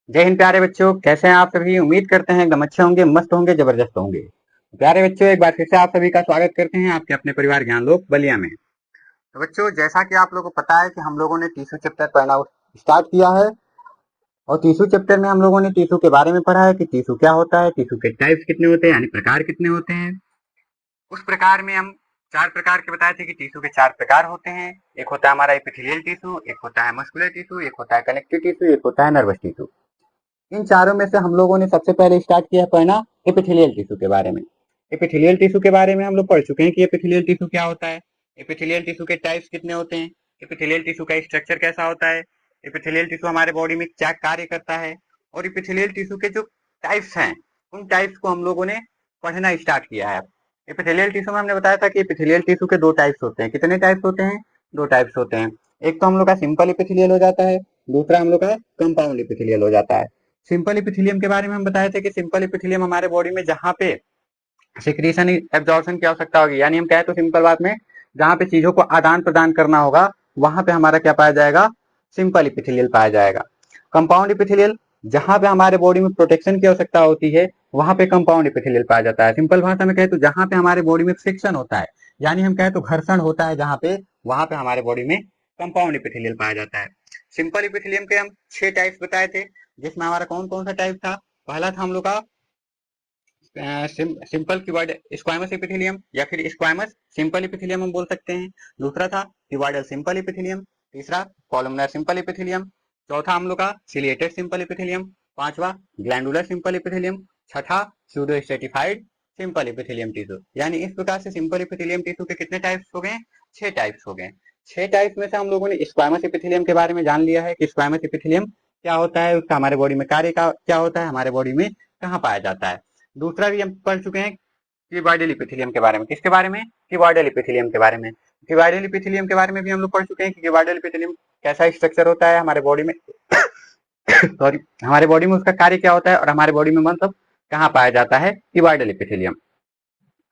जय हिंद प्यारे बच्चों, कैसे हैं आप सभी। उम्मीद करते हैं एकदम अच्छे होंगे, मस्त होंगे, जबरदस्त होंगे। प्यारे बच्चों, एक बार फिर से आप सभी का स्वागत करते हैं आपके अपने परिवार ज्ञानलोक बलिया में। तो बच्चों, जैसा कि आप लोगों को पता है कि हम लोगों ने टीसू चैप्टर पढ़ना स्टार्ट किया है और टीसू चैप्टर में हम लोगों ने टीसू के बारे में पढ़ा है कि टीसू क्या होता है, टीसू के टाइप्स कितने होते हैं, यानी प्रकार कितने होते हैं। उस प्रकार में हम 4 प्रकार के बताए थे कि टीसू के 4 प्रकार होते हैं। एक होता है हमारा एपिथेलियल टीसू, एक होता है मस्कुलर टीसू, एक होता है कनेक्टिव टीसू, एक होता है नर्वस टीसू। इन चारों में से हम लोगों ने सबसे पहले स्टार्ट किया पढ़ना एपिथेलियल टिश्यू के बारे में। एपिथेलियल टिश्यू के बारे में हम लोग पढ़ चुके हैं कि एपिथेलियल टिश्यू क्या होता है, एपिथेलियल टिश्यू के टाइप्स कितने होते हैं, एपिथेलियल टिश्यू का स्ट्रक्चर कैसा होता है, एपिथेलियल टिश्यू हमारे बॉडी में क्या कार्य करता है, और एपिथेलियल टिश्यू के जो टाइप्स हैं उन टाइप्स को हम लोगों ने पढ़ना स्टार्ट किया है। एपिथेलियल टिश्यू में हमने बताया था कि एपिथेलियल टिश्यू के 2 टाइप्स होते हैं। कितने टाइप्स होते हैं? 2 टाइप्स होते हैं। एक तो हम लोग का सिंपल एपिथेलियल हो जाता है, दूसरा हम लोग का कंपाउंड एपिथेलियल हो जाता है। सिंपल एपिथेलियम के बारे में हम बताए थे कि सिंपल एपिथेलियम हमारे बॉडी में जहाँ पे सिक्रीशन एब्जॉर्प्शन की आवश्यकता होगी, यानी हम कहें तो सिंपल बात में जहाँ पे चीजों को आदान प्रदान करना होगा वहां पे हमारा क्या पाया जाएगा? सिंपल एपिथेलियल पाया जाएगा। कंपाउंड एपिथेलियल जहाँ पे हमारे बॉडी में प्रोटेक्शन की आवश्यकता होती है वहां पे कंपाउंड एपिथेलियल पाया जाता है। सिंपल भाषा में कहे तो जहाँ पे हमारे बॉडी में फ्रिक्शन होता है, यानी हम कहें तो घर्षण होता है जहाँ पे, वहां पे हमारे बॉडी में कंपाउंड एपिथेलियल पाया जाता है। सिंपल एपिथेलियम के हम 6 टाइप्स बताए थे, जिसमें हमारा कौन कौन सा टाइप था? पहला था हम लोग का सिंपल क्यूबॉइड स्क्वायमस एपिथेलियम या फिर स्क्वायमस सिंपल एपिथेलियम हम बोल सकते हैं। दूसरा था क्यूबॉइडल सिंपल एपिथेलियम। तीसरा कॉलमनर सिंपल एपिथेलियम। चौथा हम लोग का सिलिएटेड सिंपल एपिथेलियम। पांचवा ग्लैंडुलर सिंपल एपिथेलियम। छठा pseudo stratified simple epithelium tissue. यानी इस प्रकार से सिंपल एपिथेलियम टिश्यू के कितने टाइप्स हो गए? 6 टाइप्स हो गए। 6 टाइप्स में से हम लोगों ने स्क्वायमस एपिथेलियम के बारे में जान लिया है कि स्क्वायमस एपिथेलियम क्या होता है, उसका हमारे बॉडी में कार्य का क्या होता है, हमारे बॉडी में कहाँ पाया जाता है। दूसरा भी हम पढ़ चुके हैं क्यूबॉइडल एपिथेलियम के बारे में। किसके बारे में? क्यूबॉइडल एपिथेलियम के बारे में। क्यूबॉइडल एपिथेलियम के बारे में भी हम लोग पढ़ चुके हैं कि क्यूबॉइडल एपिथेलियम कैसा स्ट्रक्चर होता है हमारे बॉडी में सॉरी, हमारे बॉडी में उसका कार्य क्या होता है और हमारे बॉडी में मतलब कहाँ पाया जाता है क्यूबॉइडल एपिथेलियम।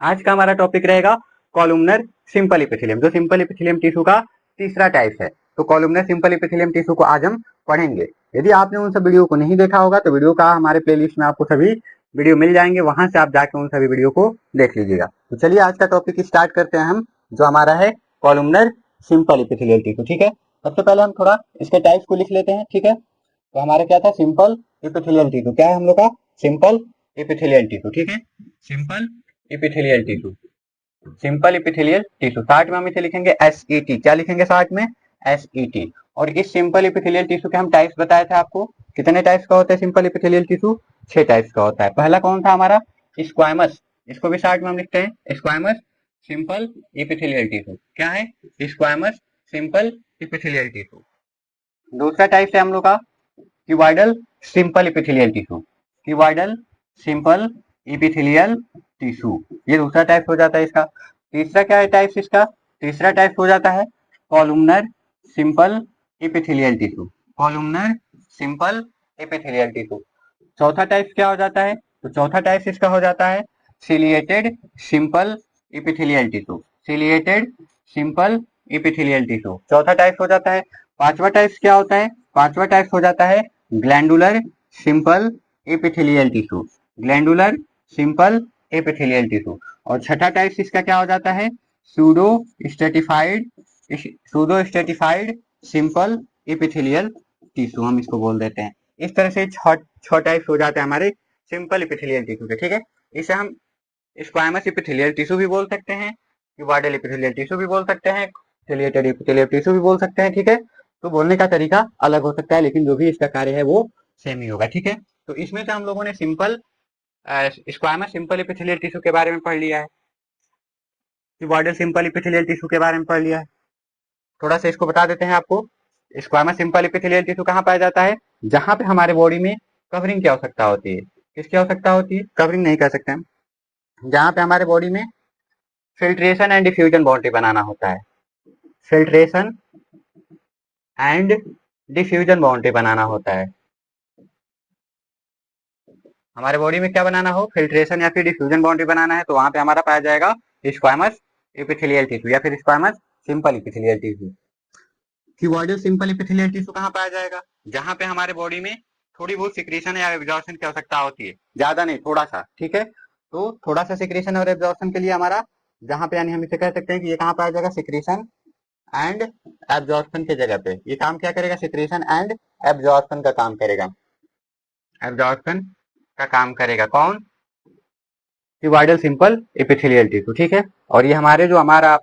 आज का हमारा टॉपिक रहेगा कॉलुमनर सिंपल एपिथेलियम, जो सिंपल एपिथेलियम टिश्यू का तीसरा टाइप है। तो कॉलुमनर सिंपल एपिथेलियम टिश्यू को आज हम पढ़ेंगे। यदि आपने उन सब वीडियो को नहीं देखा होगा तो वीडियो का हमारे प्लेलिस्ट में आपको सभी वीडियो मिल जाएंगे, वहां से आप जाके उन सभी वीडियो को देख लीजिएगा। तो चलिए आज का टॉपिक स्टार्ट करते हैं हम, जो हमारा है कॉलुमनर सिंपल एपिथेलियल टिश्यू। ठीक है, सबसे पहले हम थोड़ा इसके टाइप्स को लिख लेते हैं। ठीक है, तो हमारा क्या था? Simple epithelial tissue. क्या है हम लोग का? Simple epithelial tissue. ठीक है, simple epithelial tissue, simple epithelial tissue. Short में हम इसे लिखेंगे SET। क्या लिखेंगे शॉर्ट में? SET। और इस सिंपल एपिथेलियल टिश्यू के हम टाइप्स बताए थे आपको। कितने टाइप्स का होता है सिंपल एपिथेलियल टिश्यू? 6 टाइप्स का होता है। पहला कौन था हमारा? स्क्वायमस। इसको भी शॉर्ट में हम लिखते हैं स्क्वायमस सिंपल एपिथेलियल टिश्यू। क्या है? Squamous simple epithelial tissue. दूसरा टाइप है हम लोग का cuboidal simple epithelial tissue. Cuboidal simple epithelial tissue, ये दूसरा टाइप हो जाता है इसका। तीसरा क्या है टाइप इसका? तीसरा टाइप हो जाता है columnar simple epithelial tissue. Columnar simple epithelial tissue. चौथा टाइप क्या हो जाता है? तो चौथा टाइप इसका हो जाता है ciliated simple epithelial tissue. Ciliated simple epithelial tissue चौथा टाइप हो जाता है। पांचवा टाइप क्या होता है? पांचवा टाइप हो जाता है glandular simple epithelial tissue. Glandular simple epithelial tissue. और छठा टाइप इसका क्या हो जाता है? Pseudo stratified pseudo stratified simple epithelial tissue, हम इसको बोल देते हैं। इस तरह से छह टाइप्स हो जाते हैं हमारे सिंपल एपिथेलियल टिश्यू के। ठीक है, इसे हम स्क्वायमस एपिथेलियल टिश्यू भी बोल सकते हैं, क्यूबॉइडल एपिथेलियल टिश्यू भी बोल सकते हैं, सिलिएटेड एपिथेलियल टिश्यू भी बोल सकते हैं। ठीक है, तो बोलने का तरीका अलग हो सकता है लेकिन जो भी इसका कार्य है वो सेम ही होगा। ठीक है, तो इसमें से हम लोगों ने simple squamous simple epithelial tissue के बारे में पढ़ लिया है, क्यूबॉइडल सिंपल एपिथेलियल टिश्यू के बारे में पढ़ लिया है। थोड़ा सा इसको बता देते हैं आपको। स्क्वायमस सिंपल एपिथेलियल टिश्यू कहाँ पाया जाता है? जहां पे हमारे बॉडी में कवरिंग की आवश्यकता होती है। किसकी आवश्यकता होती है? कवरिंग नहीं कर सकते हम, जहां पे हमारे बॉडी में फिल्ट्रेशन एंड डिफ्यूजन बाउंड्री बनाना होता है। फिल्ट्रेशन एंड डिफ्यूजन बाउंड्री बनाना होता है। हमारे बॉडी में क्या बनाना हो? फिल्ट्रेशन या फिर डिफ्यूजन बाउंड्री बनाना है, तो वहां पे हमारा पाया जाएगा स्क्वायमस एपिथेलियल टिश्यू या फिर squamous simple epithelial tissue. Cuboidal simple epithelial tissue कहाँ पाया जाएगा? जहां पे हमारे बॉडी में थोड़ी बहुत सिक्रीशन या एब्जॉर्प्शन की आवश्यकता होती है, ज्यादा नहीं, थोड़ा सा, ठीक है। तो थोड़ा सा सिक्रीशन और एब्जॉर्प्शन के लिए हमारा जहां पे, यानी हम इसे कह सकते हैं कि ये कहां पे आ जाएगा, सिक्रीशन एंड एब्जॉर्प्शन की जगह पे ये काम क्या करेगा, सिक्रीशन एंड एब्जॉर्प्शन का काम करेगा। एब्जॉर्प्शन का काम करेगा कौन, क्यूबॉइडल सिंपल एपिथेलियल टिश्यू, ठीक है। और ये हमारे जो हमारा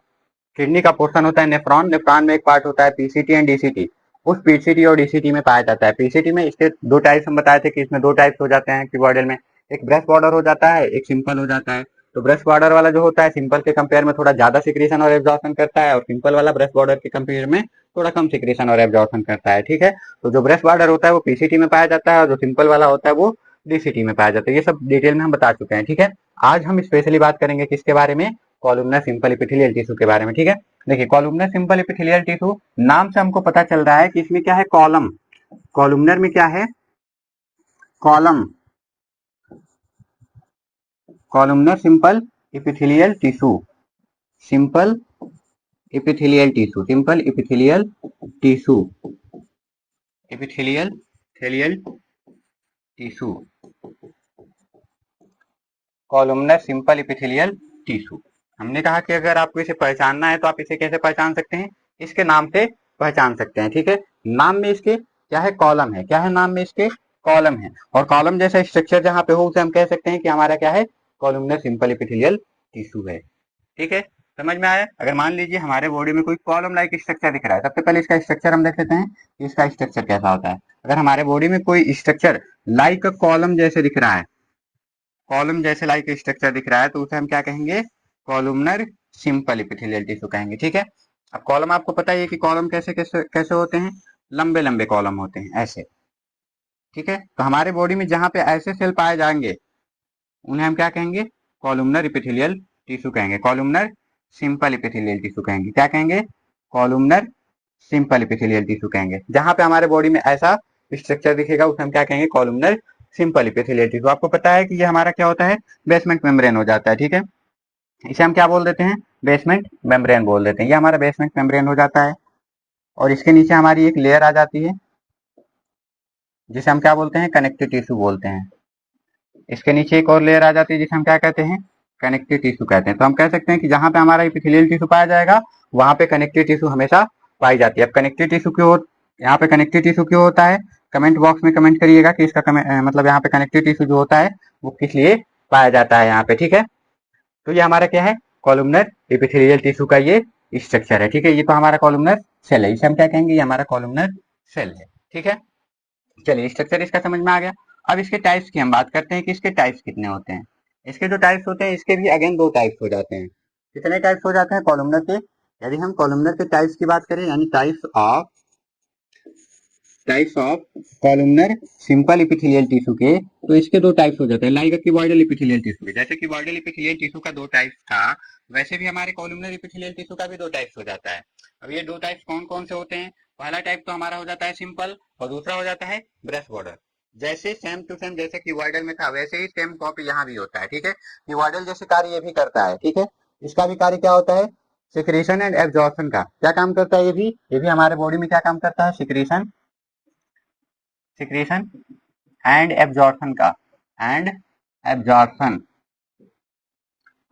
किडनी का पोर्शन होता है नेफ्रॉन, नेफ्रॉन में एक पार्ट होता है पीसीटी एंड डीसीटी, उस पीसीटी और डीसीटी में पाया जाता है। पीसीटी में इसके दो टाइप्स हम बताए थे कि इसमें दो टाइप्स हो जाते हैं क्यूबॉइडल में, एक ब्रश बॉर्डर हो जाता है, एक सिंपल हो जाता है। तो ब्रश बॉर्डर वाला जो होता है सिंपल के कंपेयर में थोड़ा ज्यादा सिक्रीशन और एब्जॉर्प्शन करता है, और सिंपल वाला ब्रश बॉर्डर के कंपेयर में थोड़ा कम सिक्रीशन और एब्जॉर्प्शन करता है, ठीक है। तो जो ब्रश बॉर्डर होता है वो पीसीटी में पाया जाता है, और जो सिंपल वाला होता है वो डीसीटी में पाया जाता है। ये सब डिटेल में हम बता चुके हैं, ठीक है। आज हम स्पेशली बात करेंगे किसके बारे में, कॉलमनर सिंपल एपिथेलियल टिश्यू के बारे में, ठीक है। देखिए कॉलमनर सिंपल एपिथेलियल टिश्यू नाम से हमको पता चल रहा है कि इसमें क्या है, कॉलम, कॉलमनर में क्या है, column, columnar simple epithelial tissue, simple epithelial tissue, simple epithelial tissue, epithelial epithelial tissue, columnar simple epithelial tissue. हमने कहा कि अगर आपको इसे पहचानना है तो आप इसे कैसे पहचान सकते हैं, इसके नाम से पहचान सकते हैं, ठीक है। नाम में इसके क्या है, कॉलम है, क्या है नाम में इसके, कॉलम है। और कॉलम जैसा स्ट्रक्चर जहां पे हो उसे हम कह सकते हैं कि हमारा क्या है, कॉलमनर सिंपल एपिथेलियल टिश्यू है, ठीक है। समझ में आया। अगर मान लीजिए हमारे बॉडी में कोई कॉलम लाइक स्ट्रक्चर दिख रहा है, सबसे पहले इसका स्ट्रक्चर हम देख लेते हैं कि इसका स्ट्रक्चर कैसा होता है। अगर हमारे बॉडी में कोई स्ट्रक्चर लाइक कॉलम जैसे दिख रहा है, कॉलम जैसे लाइक स्ट्रक्चर दिख रहा है, तो उसे हम क्या कहेंगे, कॉलमनर सिंपल एपिथेलियल टिश्यू कहेंगे, ठीक है। अब कॉलम आपको पता ही है कि कॉलम कैसे कैसे कैसे होते हैं, लंबे लंबे कॉलम होते हैं ऐसे, ठीक है। तो हमारे बॉडी में जहां पे ऐसे सेल पाए जाएंगे उन्हें हम क्या कहेंगे, कॉलमनर एपिथेलियल टिश्यू कहेंगे, कॉलमनर सिंपल एपिथेलियल टिश्यू कहेंगे, क्या कहेंगे, कॉलमनर सिंपल एपिथेलियल टिश्यू कहेंगे। जहां पे हमारे बॉडी में ऐसा स्ट्रक्चर दिखेगा उसे हम क्या कहेंगे, कॉलमनर सिंपल एपिथेलियल टिश्यू। आपको पता है कि ये हमारा क्या होता है, बेसमेंट मेम्ब्रेन हो जाता है, ठीक है। इसे हम क्या बोल देते हैं, बेसमेंट मेम्ब्रेन बोल देते हैं। ये हमारा बेसमेंट मेम्ब्रेन हो जाता है, और इसके नीचे हमारी एक लेयर आ जाती है जिसे हम क्या बोलते हैं, कनेक्टिव टिश्यू बोलते हैं। इसके नीचे एक और लेयर आ जाती है जिसे हम क्या कहते हैं, कनेक्टिव टिश्यू कहते हैं। तो हम कह सकते हैं कि जहां पे हमारा एपिथेलियल टिश्यू पाया जाएगा वहां पे कनेक्टिव टिश्यू हमेशा पाई जाती है। अब कनेक्टिव टिश्यू क्यों, यहाँ पे कनेक्टिव टिश्यू क्यों होता है, कमेंट बॉक्स में कमेंट करिएगा कि इसका मतलब यहाँ पे कनेक्टिव टिश्यू जो होता है वो किस लिए पाया जाता है यहाँ पे, ठीक है। तो ये हमारा क्या है, कॉलमनर एपिथेलियल टिश्यू का ये स्ट्रक्चर है, ठीक है। ये तो हमारा कॉलमनर सेल है, इसे हम क्या कहेंगे, ये हमारा कॉलमनर सेल है, ठीक है। चलिए स्ट्रक्चर इसका समझ में आ गया। अब इसके टाइप्स की हम बात करते हैं कि इसके टाइप्स कितने होते हैं। इसके जो टाइप्स होते हैं इसके भी अगेन दो टाइप्स हो जाते हैं। कितने टाइप्स हो जाते हैं कॉलमनर के, यदि हम कॉलमनर के टाइप्स की बात करें, यानी types of columnar simple epithelial tissue के, तो इसके दो टाइप्स हो जाते हैं, लाइक क्यूबॉइडल एपिथेलियल टिश्यू के। जैसे क्यूबॉइडल एपिथेलियल टिश्यू का दो टाइप्स था, वैसे भी हमारे कॉलमनर एपिथेलियल टिश्यू का भी दो टाइप्स हो जाता है। अब ये दो टाइप्स कौन कौन से होते हैं, पहला टाइप तो हमारा हो जाता है सिंपल, और दूसरा हो जाता है ब्रश बॉर्डर। जैसे सेम टू सेम जैसे क्यूबॉइडल में था वैसे ही सेम कॉपी यहाँ भी होता है, ठीक है। क्यूबॉइडल जैसे कार्य ये भी करता है, ठीक है। इसका भी कार्य क्या होता है, सिक्रेशन एंड एब्जॉर्प्शन का क्या काम करता है, ये भी हमारे बॉडी में क्या काम करता है, सिक्रेशन, सिक्रेशन एंड एब्जॉर्प्शन का, एंड एब्जॉर्प्शन,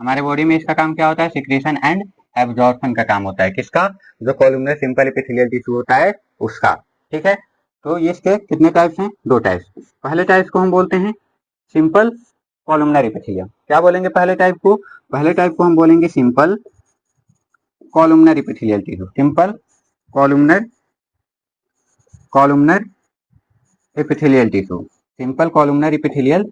हमारे बॉडी में इसका काम क्या होता है, सिक्रेशन एंड एब्जॉर्प्शन का काम होता है, किसका, जो कॉलमनर सिंपल एपिथेलियल टिश्यू होता है उसका, ठीक है। तो ये इसके कितने टाइप्स हैं, दो टाइप्स। पहले टाइप्स को हम बोलते हैं सिंपल कॉलमनर एपिथेलियम, क्या बोलेंगे पहले टाइप को, पहले टाइप को हम बोलेंगे simple columnar epithelial tissue, simple columnar, columnar epithelial tissue, simple columnar epithelial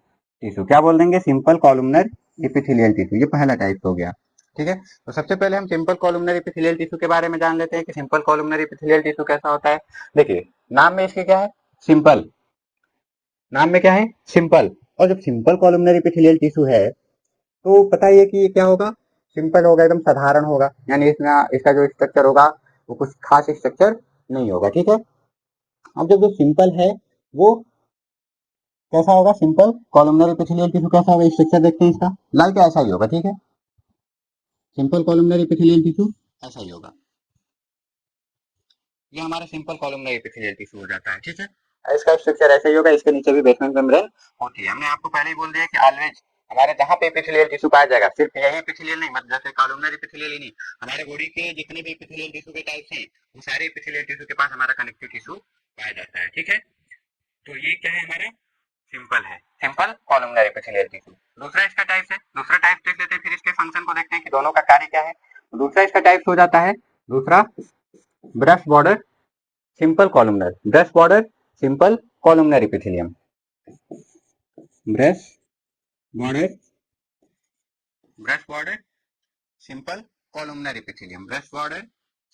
tissue, क्या बोल देंगे, सिंपल कॉलमनर एपिथेलियल टिश्यू। ये पहला टाइप हो गया, ठीक है। तो सबसे पहले हम सिंपल कॉलमनर एपिथेलियल टिश्यू के बारे में जान लेते हैं कि सिंपल कॉलमनर एपिथेलियल टिश्यू कैसा होता है। देखिए नाम में इसके क्या है, सिंपल, नाम में क्या है, सिंपल। और जब सिंपल कॉलमनर एपिथेलियल टिश्यू है तो पता ही है कि ये क्या होगा, सिंपल होगा, एकदम साधारण होगा, यानी इसमें इसका जो स्ट्रक्चर होगा वो कुछ खास स्ट्रक्चर नहीं होगा, ठीक है। अब जब जो सिंपल है वो कैसा होगा, सिंपल कॉलमनर एपिथेलियल टिश्यू कैसा होगा, स्ट्रक्चर देखते हैं इसका, लाइक ऐसा ही होगा, ठीक है। सिंपल कॉलमनर एपिथेलियल टिश्यू ऐसा ही होगा, ये हमारा सिंपल कॉलमनर एपिथेलियल टिश्यू हो जाता है, ठीक है। इसका स्ट्रक्चर ऐसे ही होगा, इसके नीचे भी बेसमेंट मेम्ब्रेन होती है। हमने आपको पहले ही बोल दिया कि ऑलवेज हमारे जहाँ पे एपिथेलियल टिश्यू पाया जाएगा, सिर्फ यही एपिथेलियल नहीं, मतलब जैसे कॉलमनर एपिथेलियल ही नहीं, हमारे बॉडी के जितने भी एपिथेलियल टिश्यू के टाइप्स हैं वो सारे एपिथेलियल टिश्यू के पास हमारा कनेक्टिव टिश्यू पाया जाता है। ठीक है, तो ये क्या है हमारा सिंपल है, सिंपल कॉलमनर एपिथेलियल टिश्यू। दूसरा इसका टाइप है, दूसरा टाइप देख लेते हैं, फिर इसके फंक्शन को देखते हैं कि दोनों का कार्य क्या है। दूसरा इसका टाइप हो जाता है, दूसरा brush border simple columnar, brush border simple columnar epithelium, brush border, brush border simple columnar epithelium, brush border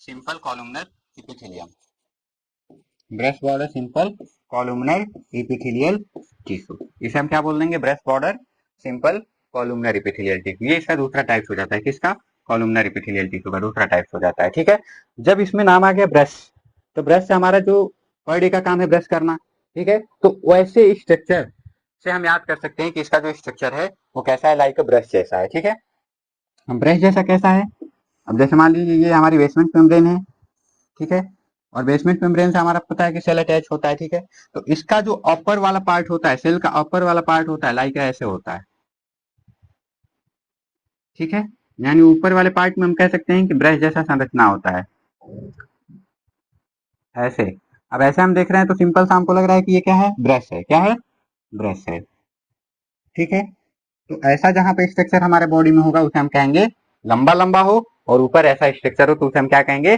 simple columnar epithelium, brush border simple columnar epithelial tissue. इसे हम क्या बोल देंगे, brush border simple columnar epithelial tissue. ये इसका दूसरा type हो जाता है, किसका, कॉलमनर एपिथेलियल टिश्यू का दूसरा टाइप हो जाता है। ठीक है, जब इसमें नाम आ गया ब्रश, तो ब्रश से हमारा जो पर डे का काम है ब्रश करना, ठीक है, तो वैसे स्ट्रक्चर से हम याद कर सकते हैं कि इसका जो स्ट्रक्चर है वो कैसा है, लाइक ब्रश जैसा है। ठीक है, ब्रश जैसा कैसा है, अब जैसे मान लीजिए ये हमारी बेसमेंट मेम्ब्रेन है, ठीक है, और बेसमेंट मेम्ब्रेन से हमारा पता है कि सेल अटैच होता है। ठीक है, तो इसका जो अपर वाला पार्ट होता है, सेल का अपर वाला पार्ट होता है, लाइक ऐसे होता है। ठीक है, यानी ऊपर वाले पार्ट में हम कह सकते हैं कि ब्रश जैसा संरचना होता है, ऐसे। अब ऐसे हम देख रहे हैं तो सिंपल सा हमको लग रहा है कि ये क्या है, ब्रश है, क्या है, ब्रश है। ठीक है, तो ऐसा जहां पे स्ट्रक्चर हमारे बॉडी में होगा उसे हम कहेंगे लंबा लंबा हो, और ऊपर ऐसा स्ट्रक्चर हो तो उसे हम क्या कहेंगे,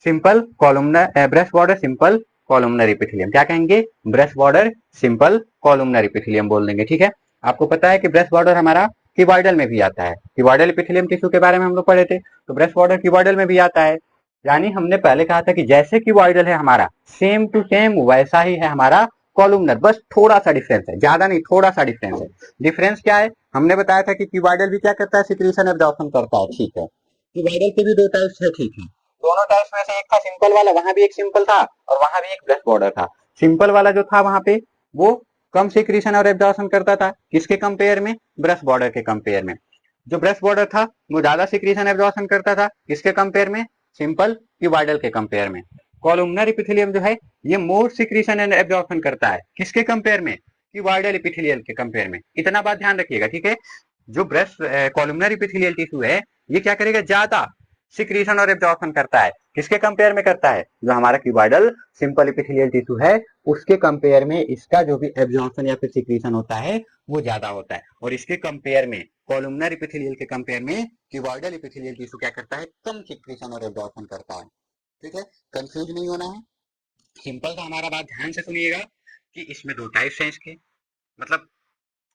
simple columnar, brush border simple columnar epithelium. क्या कहेंगे, brush border simple columnar epithelium बोल देंगे। ठीक है, आपको पता है कि ब्रश बॉर्डर हमारा क्यूबॉइडल में भी आता है, क्यूबॉइडल एपिथेलियम टिश्यू के बारे में हम लोग पढ़े थे, तो ब्रश बॉर्डर क्यूबॉइडल में भी आता है। यानी हमने पहले कहा था कि जैसे क्यूबॉइडल है हमारा, सेम टू सेम वैसा ही है हमारा कॉलमनर, बस थोड़ा सा डिफरेंस है, ज्यादा नहीं, थोड़ा सा डिफरेंस है। डिफरेंस क्या है, हमने बताया था कि क्यूबॉइडल भी क्या करता है, सिक्रीशन एब्जॉर्प्शन करता है। ठीक है, क्यूबॉइडल के भी दो टाइप्स है। ठीक है, दोनों टाइप्स में से एक था सिंपल वाला, वहां भी एक सिंपल था और वहां भी एक ब्रश बॉर्डर था। सिंपल वाला जो था वहां पे वो कम सिक्रीशन और एब्जॉर्प्शन करता था, किसके कंपेयर में, ब्रश बॉर्डर के कंपेयर में। जो ब्रश बॉर्डर था वो ज्यादा सिक्रीशन एब्जॉर्प्शन करता था, किसके कंपेयर में, सिंपल क्यूबॉइडल के कंपेयर में। कॉलमनर एपिथेलियम जो है ये मोर सिक्रीशन एंड एब्जॉर्प्शन करता है, किसके कंपेयर में, क्यूबॉइडल एपिथेलियल के कंपेयर में। इतना बात ध्यान रखिएगा। ठीक है, जो ब्रश कॉलमनर एपिथेलियल टिश्यू है ये क्या करेगा, ज्यादा सिक्रीशन और एब्जॉर्प्शन करता है, किसके कंपेयर में करता है, जो हमारा क्यूबॉइडल सिंपल एपिथेलियल टिश्यू है उसके कंपेयर में इसका जो भी एब्जॉर्प्शन या फिर सिक्रीशन होता है वो ज्यादा होता है, और इसके कंपेयर में कॉलमनर एपिथेलियल के कंपेयर में क्यूबॉइडल एपिथेलियल टिश्यू क्या करता है, कम सिक्रीशन और एब्जॉर्प्शन करता है। ठीक है, कंफ्यूज नहीं होना है, सिंपल सा हमारा बात ध्यान से सुनिएगा कि इसमें दो टाइप्स हैं इसके, मतलब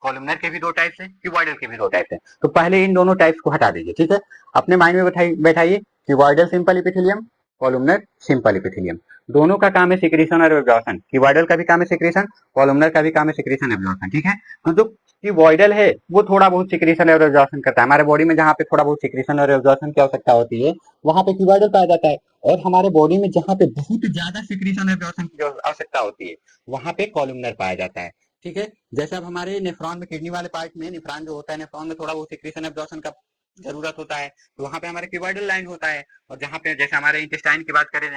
कॉलमनर के भी दो टाइप्स हैं, क्यूबॉइडल के भी दो टाइप्स हैं। तो पहले इन दोनों टाइप्स को हटा दीजिए। ठीक है, अपने माइंड में बैठाइए cuboidal simple epithelium, columnar simple epithelium, दोनों का काम है सिक्रीशन और एब्जॉर्प्शन। क्यूबॉइडल का भी काम है सिक्रीशन, कॉलमनर का भी काम है सिक्रीशन एब्जॉर्प्शन। ठीक है, तो जो क्यूबॉइडल है वो थोड़ा बहुत सिक्रीशन और एब्जॉर्प्शन करता है, हमारे बॉडी में जहाँ पे थोड़ा बहुत सिक्रीशन और एब्जॉर्प्शन की आवश्यकता होती है वहां पे क्यूबॉइडल पाया जाता है, और हमारे बॉडी में जहाँ पे बहुत ज्यादा सिक्रीशन एब्जॉर्प्शन की आवश्यकता होती है वहां पे कॉलमनर पाया जाता है। ठीक है, जैसे अब हमारे नेफ्रॉन में, किडनी वाले पार्ट में नेफ्रॉन जो होता है, नेफ्रॉन में थोड़ा बहुत सिक्रीशन एब्जॉर्प्शन का जरूरत होता है, तो वहां पे हमारे क्यूबॉइडल लाइन होता है। और जहाँ पे जैसे हमारे इंटेस्टाइन की बात करें,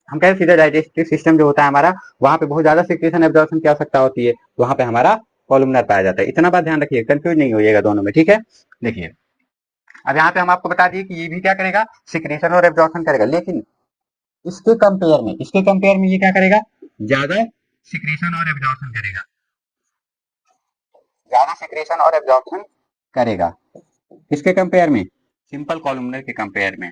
हम कहें सीधा डाइजेस्टिव सिस्टम जो होता है हमारा, वहां पे बहुत ज्यादा सिक्रीशन एब्जॉर्प्शन की आवश्यकता होती है, तो वहां पे हमारा कॉलमनर पाया जाता है। इतना बात ध्यान रखिए, कंफ्यूज नहीं होइएगा दोनों में। ठीक है, देखिए अब यहाँ पे हम आपको बता दिए कि ये भी क्या करेगा, सिक्रीशन और एब्जॉर्प्शन करेगा, लेकिन इसके कंपेयर में ये क्या करेगा, ज्यादा सिक्रीशन और एब्जॉर्प्शन करेगा, ज्यादा सिक्रेशन और एब्जॉर्प्शन करेगा, किसके कंपेयर में, सिंपल कॉलमनर के कंपेयर में,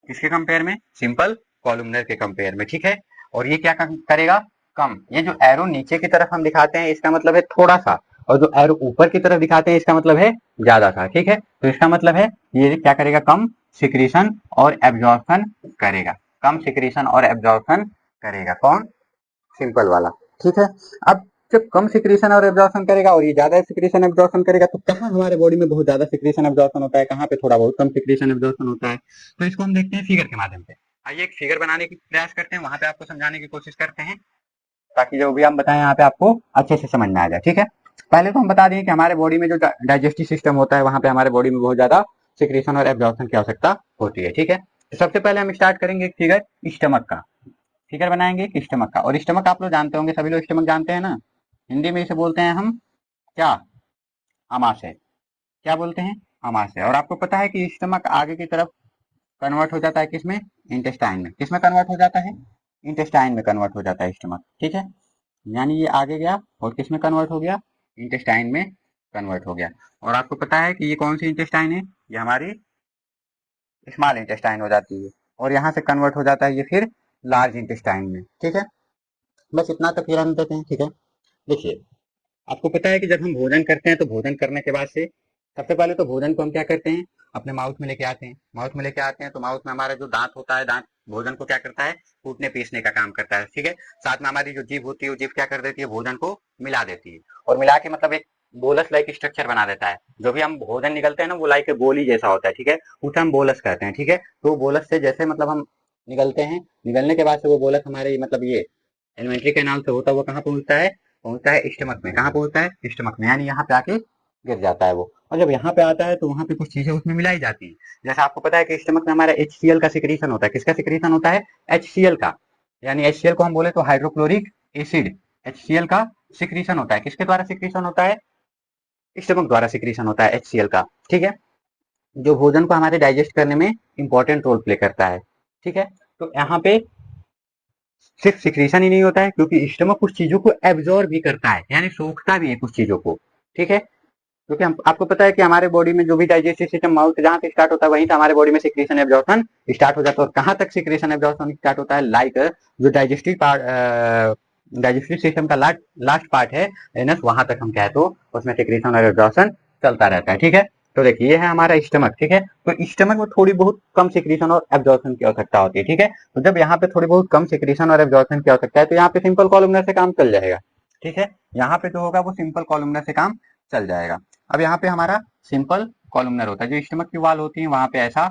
किसके कंपेयर में, सिंपल कॉलमनर के कंपेयर में। ठीक है, और ये क्या करेगा, कम। ये जो एरो नीचे की तरफ हम दिखाते हैं इसका मतलब है थोड़ा सा, और जो एरो ऊपर की तरफ दिखाते हैं इसका मतलब है ज्यादा सा। ठीक है, तो इसका मतलब है ये क्या करेगा, कम सिक्रीशन और एब्जॉर्प्शन करेगा, कम सिक्रीशन और एब्जॉर्प्शन करेगा, कौन, सिंपल वाला। ठीक है, अब जब कम सिक्रीशन और एब्जॉर्प्शन करेगा और ये ज्यादा सिक्रीशन एब्जॉर्प्शन करेगा, तो कहाँ हमारे बॉडी में बहुत ज्यादा सिक्रीशन एब्जॉर्प्शन होता है, कहाँ पे थोड़ा बहुत कम सिक्रीशन एब्जॉर्प्शन होता है। तो इसको हम देखते हैं फिगर के माध्यम से। आइए एक फिगर बनाने की प्रयास करते हैं, वहां पे आपको समझाने की कोशिश करते हैं, ताकि जो भी हम बताएं यहाँ पे आपको अच्छे से समझ में आ जाए। ठीक है, पहले तो हम बता दें कि हमारे बॉडी में जो डाइजेस्टिव सिस्टम होता है वहां पे हमारे बॉडी में बहुत ज्यादा सिक्रीशन और एब्जॉर्प्शन की आवश्यकता होती है। ठीक है, तो सबसे पहले हम स्टार्ट करेंगे एक फिगर स्टमक का। फिगर बनाएंगे कि स्टमक का, और स्टमक आप लोग जानते होंगे, सभी लोग स्टमक जानते हैं ना, हिंदी में इसे बोलते हैं हम क्या, आमाशय। क्या बोलते हैं, आमाशय। और आपको पता है कि स्टमक आगे की तरफ कन्वर्ट हो जाता है किसमें, इंटेस्टाइन में। किसमें कन्वर्ट हो जाता है, इंटेस्टाइन में कन्वर्ट हो जाता है स्टमक, ठीक है। यानी ये आगे गया और किसमें कन्वर्ट हो गया, इंटेस्टाइन में कन्वर्ट हो गया। और आपको पता है कि ये कौन सी इंटेस्टाइन है, ये हमारी स्मॉल इंटेस्टाइन हो जाती है, और यहाँ से कन्वर्ट हो जाता है ये फिर लार्ज इंटेस्टाइन में, ठीक है। बस इतना तक क्लियर देते हैं, ठीक है। देखिए, आपको पता है कि जब हम भोजन करते हैं तो भोजन करने के बाद से सबसे पहले तो भोजन को हम क्या करते हैं, अपने माउथ में लेके आते हैं। माउथ में लेके आते हैं तो माउथ में हमारा जो दांत होता है, दांत भोजन को क्या करता है, कूटने पीसने का काम करता है, ठीक है। साथ में हमारी जो जीभ होती है, वो जीभ क्या कर देती है, भोजन को मिला देती है, और मिला के मतलब एक बोलस लाइक स्ट्रक्चर बना देता है। जो भी हम भोजन निकलते हैं ना, वो लाइक गोली जैसा होता है, ठीक है। उसे हम बोलस कहते हैं, ठीक है। तो बोलस से जैसे मतलब हम निकलते हैं, निकलने के बाद से वो बोलस हमारे मतलब ये एलिमेंट्री कैनाल से होता हुआ कहाँ पहुंचता है, पहुंचता है स्टमक में। कहाँ पहुंचता है, स्टमक में, यानी यहाँ पे आके गिर जाता है वो। और जब यहाँ पे आता है तो वहां पे कुछ चीजें उसमें मिलाई जाती है। जैसे आपको पता है कि स्टमक में हमारा HCl का सिक्रीशन होता है। किसका सिक्रीशन होता है, HCl का। यानी HCl को हम बोले तो हाइड्रोक्लोरिक एसिड, HCl का सिक्रीशन होता है। किसके द्वारा सिक्रीशन होता है, स्टमक द्वारा सिक्रीशन होता है HCl का, ठीक है। जो भोजन को हमारे डाइजेस्ट करने में इंपॉर्टेंट रोल प्ले करता है, ठीक है। तो यहाँ पे सिर्फ सिक्रीशन ही नहीं होता है, क्योंकि स्टमक कुछ चीजों को एब्जॉर्ब भी करता है, यानी सोखता भी है कुछ चीजों को, ठीक है। क्योंकि हम आपको पता है कि हमारे बॉडी में जो भी डाइजेस्टिव सिस्टम माउथ जहां से स्टार्ट होता है, वहीं से हमारे बॉडी में सिक्रीशन एब्जॉर्प्शन स्टार्ट हो जाता है। और कहाँ तक सिक्रीशन एब्जॉर्प्शन स्टार्ट होता है, लाइक जो डाइजेस्टिव पार्ट, डाइजेस्टिव सिस्टम का लास्ट पार्ट है एनस, वहां तक हम कहे तो उसमें सिक्रीशन और एब्जॉर्प्शन चलता रहता है, ठीक है। तो देखिए, ये है हमारा स्टमक, ठीक है। तो स्टमक में थोड़ी बहुत कम सिक्रीशन और एब्जॉर्प्शन की आवश्यकता होती है, ठीक है। तो जब यहाँ पे थोड़ी बहुत कम सिक्रीशन और एब्जॉर्प्शन की आवश्यकता है, तो यहाँ पे सिंपल कॉलमनर से काम चल जाएगा, ठीक है। यहाँ पे जो होगा वो सिंपल कॉलमनर से काम चल जाएगा। अब यहाँ पे हमारा सिंपल कॉलमनर होता है, जो स्टमक की वाल होती है वहां पे ऐसा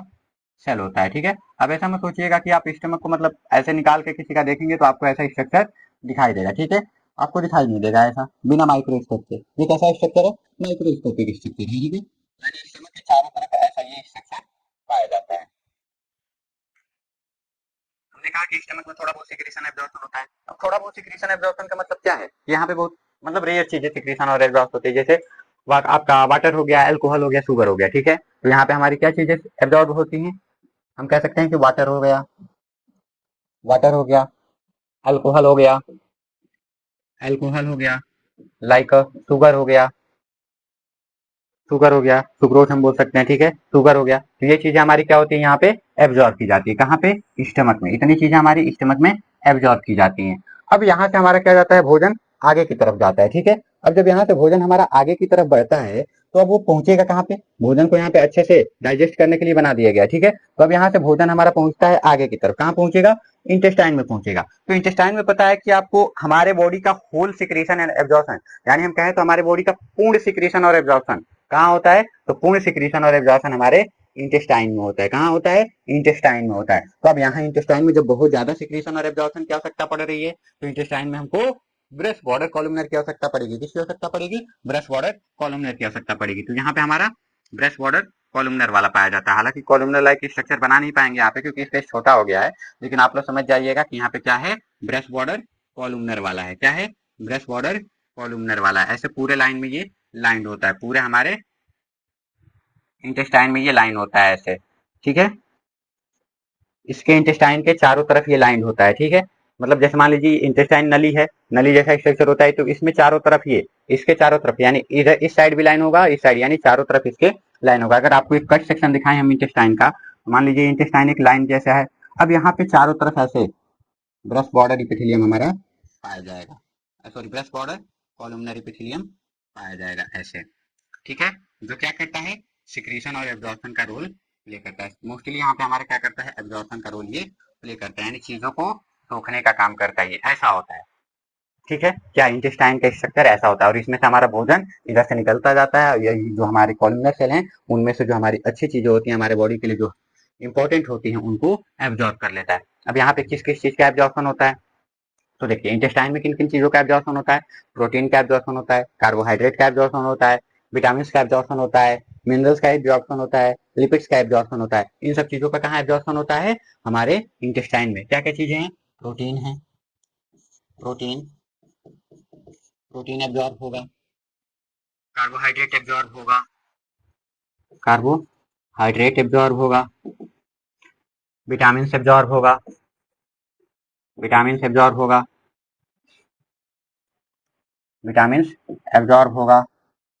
सेल होता है, ठीक है। अब ऐसा मत सोचिएगा कि आप स्टमक को मतलब ऐसे निकाल के किसी का देखेंगे तो आपको ऐसा स्ट्रक्चर दिखाई देगा, ठीक है। आपको दिखाई नहीं देगा ऐसा बिना माइक्रोस्कोप के। ये कैसा स्ट्रक्चर है, माइक्रोस्कोपिक स्ट्रक्चर है, ठीक है। यानी स्टमक के चारों तरफ ऐसा ये स्ट्रक्चर पाया जाता है। हमने कहा कि स्टमक में थोड़ा बहुत सिक्रीशन एब्जॉर्प्शन होता है। अब थोड़ा बहुत सिक्रीशन एब्जॉर्प्शन का मतलब क्या है, यहाँ पे बहुत मतलब रेयर चीजें सिक्रीशन और एब्जॉर्ब होती है। जैसे आपका वाटर हो गया, अल्कोहल हो गया, शुगर हो गया, ठीक है। तो यहाँ पे हमारी क्या चीजें एब्जॉर्ब होती हैं, हम कह सकते हैं कि वाटर हो गया, वाटर हो गया, अल्कोहल हो गया, अल्कोहल हो गया, लाइक शुगर हो गया, शुगर हो गया, सुक्रोज हम बोल सकते हैं, ठीक है। शुगर हो गया, तो ये चीजें हमारी क्या होती है, यहाँ पे एब्जॉर्ब की जाती है। कहाँ पे, स्टमक में। इतनी चीजें हमारी स्टमक में एब्जॉर्ब की जाती हैं। अब यहाँ से हमारा क्या जाता है, भोजन आगे की तरफ जाता है, ठीक है। अब जब यहाँ से भोजन हमारा आगे की तरफ बढ़ता है, तो अब वो पहुंचेगा कहाँ पे, भोजन को यहाँ पे अच्छे से डाइजेस्ट करने के लिए बना दिया गया, ठीक है। तो अब यहाँ से भोजन हमारा पहुंचता है आगे की तरफ, कहाँ पहुंचेगा, इंटेस्टाइन में पहुंचेगा। तो इंटेस्टाइन में पता है कि आपको हमारे बॉडी का होल सिक्रेशन एंड एब्जॉर्प्शन, यानी हम कहें तो हमारे बॉडी का पूर्ण सिक्रेशन और एब्जॉर्प्शन कहाँ होता है, तो पूर्ण सिक्रीशन और एब्जॉर्प्शन हमारे इंटेस्टाइन में होता है। कहाँ होता है, इंटेस्टाइन में होता है। तो अब यहाँ इंटेस्टाइन में जब बहुत ज्यादा सिक्रीशन और एब्जॉर्प्शन की आवश्यकता पड़ रही है, तो इंटेस्टाइन में हमको ब्रश बॉर्डर कॉलमनर की आवश्यकता पड़ेगी। किसकी आवश्यकता पड़ेगी, ब्रश बॉर्डर कॉलमनर की आवश्यकता पड़ेगी। तो यहाँ पे हमारा ब्रश बॉर्डर कॉलमनर वाला पाया जाता है। हालांकि कॉलमनर लाइक स्ट्रक्चर बना नहीं पाएंगे यहाँ पे, क्योंकि स्पेस छोटा हो गया है, लेकिन आप लोग समझ जाइएगा कि यहाँ पे क्या है, ब्रश बॉर्डर कॉलमनर वाला है। क्या है, ब्रश बॉर्डर कॉलमनर वाला है। ऐसे पूरे लाइन में ये लाइंड होता है, पूरे हमारे इंटेस्टाइन में ये लाइन होता है ऐसे, ठीक है। इसके इंटेस्टाइन के चारों तरफ ये लाइन होता है, ठीक है। मतलब जैसे मान लीजिए इंटेस्टाइन नली है, नली जैसा स्ट्रक्चर होता है, तो इसमें चारों तरफ ये, इसके चारों तरफ यानी इधर इस साइड भी लाइन होगा, इस साइड, यानी चारों तरफ इसके लाइन होगा। अगर आपको एक कट सेक्शन दिखाएं हम इंटेस्टाइन का, तो मान लीजिए इंटेस्टाइन एक लाइन जैसा है। अब यहाँ पे चारों तरफ ऐसे ब्रश बॉर्डर इपिथेलियम हमारा पाया जाएगा, sorry brush border columnar epithelium पाया जाएगा ऐसे, ठीक है। जो क्या करता है, सिक्रीशन और एब्जॉर्प्शन का रोल प्ले करता है। मोस्टली यहाँ पे हमारा क्या करता है, एब्जॉर्प्शन का रोल ये प्ले करता है, यानी चीजों को सोखने का काम करता है, ये ऐसा होता है, ठीक है। क्या इंटेस्टाइन का स्ट्रक्चर ऐसा होता है, और इसमें से हमारा भोजन इधर से निकलता जाता है। ये जो हमारे कॉलमनर सेल हैं, उनमें से जो हमारी अच्छी चीजें होती हैं हमारे बॉडी के लिए, जो इंपॉर्टेंट होती हैं, उनको एब्जॉर्ब कर लेता है। अब यहाँ पे किस किस चीज का एब्जॉर्प्शन होता है, तो देखिए इंटेस्टाइन में किन किन चीजों का एब्जॉर्प्शन होता है, प्रोटीन का एब्जॉर्प्शन होता है, कार्बोहाइड्रेट का एब्जॉर्प्शन होता है, विटामिन का एब्जॉर्प्शन होता है, मिनरल्स का एब्जॉर्प्शन होता है, लिपिड्स का एब्जॉर्प्शन होता है। इन सब चीजों का कहाँ एब्जॉर्प्शन होता है, हमारे इंटेस्टाइन में। क्या क्या चीजें हैं, प्रोटीन है, प्रोटीन प्रोटीन एब्जॉर्ब होगा, कार्बोहाइड्रेट एब्जॉर्ब होगा, कार्बोहाइड्रेट एब्जॉर्ब होगा, विटामिन से एब्जॉर्ब होगा, विटामिन से एब्जॉर्ब होगा, विटामिन एब्जॉर्ब होगा,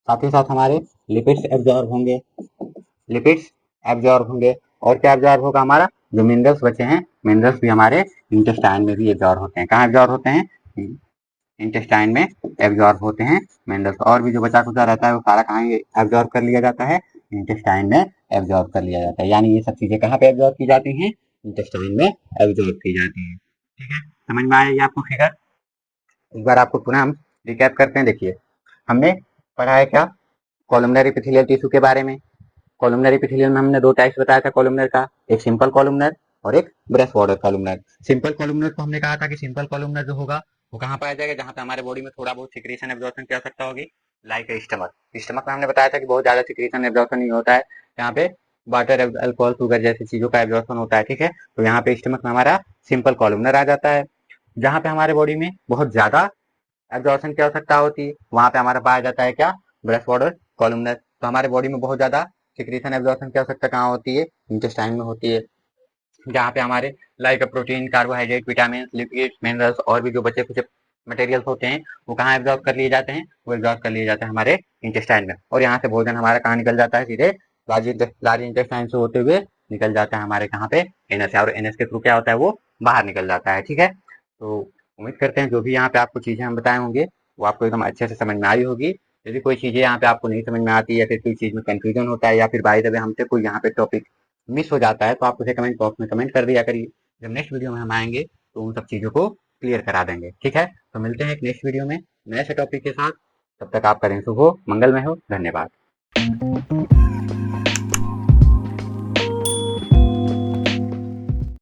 साथ ही साथ हमारे लिपिड्स एब्जॉर्ब होंगे, लिपिड्स एब्जॉर्ब होंगे, और क्या एब्जॉर्ब होगा हमारा, जो मिनरल्स बचे हैं, मिनरल्स भी हमारे इंटेस्टाइन में भी एब्जॉर्ब होते हैं। कहाँ एब्जॉर्ब होते हैं, इंटेस्टाइन में एब्जॉर्ब होते हैं मिनरल्स। और भी जो बचा खुचा रहता है वो सारा कहाँ एब्जॉर्ब कर लिया जाता है, इंटेस्टाइन में एब्जॉर्ब कर लिया जाता है। यानी ये सब चीजें कहाँ पे एब्जॉर्ब की जाती हैं, इंटेस्टाइन में एब्जॉर्ब की जाती हैं। ठीक है, समझ में आया ये आपको फिगर। एक बार आपको पुनः हम रिकैप करते हैं। देखिए, हमने पढ़ा है क्या, कॉलमनर एपिथेलियल टिश्यू के बारे में। कॉलमनर एपिथेलियल में हमने दो टाइप्स बताया था कॉलमनर का, एक सिंपल कॉलमनर और एक breast border columnar. Simple columnar को हमने कहा था कि सिंपल कॉलमनर जो होगा वो कहाँ पाया जाएगा, जहाँ पे हमारे बॉडी में थोड़ा बहुत सिक्रेशन एब्जॉर्प्शन की आवश्यकता होगी, लाइक स्टमक। स्टमक में हमने बताया था कि बहुत ज्यादा सिक्रेशन एब्जॉर्प्शन नहीं होता है, यहाँ पे वाटर, अल्कोहल, शुगर जैसी चीजों का एब्जॉर्प्शन होता है। ठीक है, तो यहाँ पे स्टमक में हमारा सिंपल कॉलमनर आ जाता है। जहाँ पे हमारे बॉडी में बहुत ज्यादा एब्जॉर्प्शन की आवश्यकता होती है, वहां पे हमारा पाया जाता है क्या, ब्रेस्ट बॉर्डर कॉलमनर। तो हमारे बॉडी में बहुत ज्यादा सिक्रेशन एब्जॉर्प्शन की आवश्यकता कहाँ होती है, इंटेस्टाइन में होती है, जहाँ पे हमारे like protein, carbohydrate, vitamin, lipids, minerals और भी जो बचे कुछ मटेरियल्स होते हैं वो कहाँ एब्जॉर्ब कर लिए जाते हैं, वो एब्जॉर्ब कर लिए जाते हैं हमारे इंटेस्टाइन में। और यहाँ से भोजन हमारा कहाँ निकल जाता है, सीधे लार्ज इंटेस्टाइन से होते हुए निकल जाता है हमारे कहाँ पे, एनएस, और एनएस के थ्रू क्या होता है, वो बाहर निकल जाता है। ठीक है, तो उम्मीद करते हैं जो भी यहाँ पे आपको चीजें हम बताए होंगे वो आपको एकदम अच्छे से समझ में आई होगी। यदि कोई चीजें यहाँ पे आपको नहीं समझ में आती, या फिर कोई चीज में कंफ्यूजन होता है, या फिर बाय द वे हमसे कोई यहाँ पे टॉपिक मिस हो जाता है, तो आप उसे कमेंट बॉक्स में कमेंट कर दिया करिए। जब नेक्स्ट वीडियो में हम आएंगे तो उन सब चीज़ों को क्लियर करा देंगे। ठीक है, तो मिलते हैं एक नेक्स्ट वीडियो में नए से टॉपिक के साथ। तब तक आपका दिन शुभ हो, मंगलमय हो। धन्यवाद।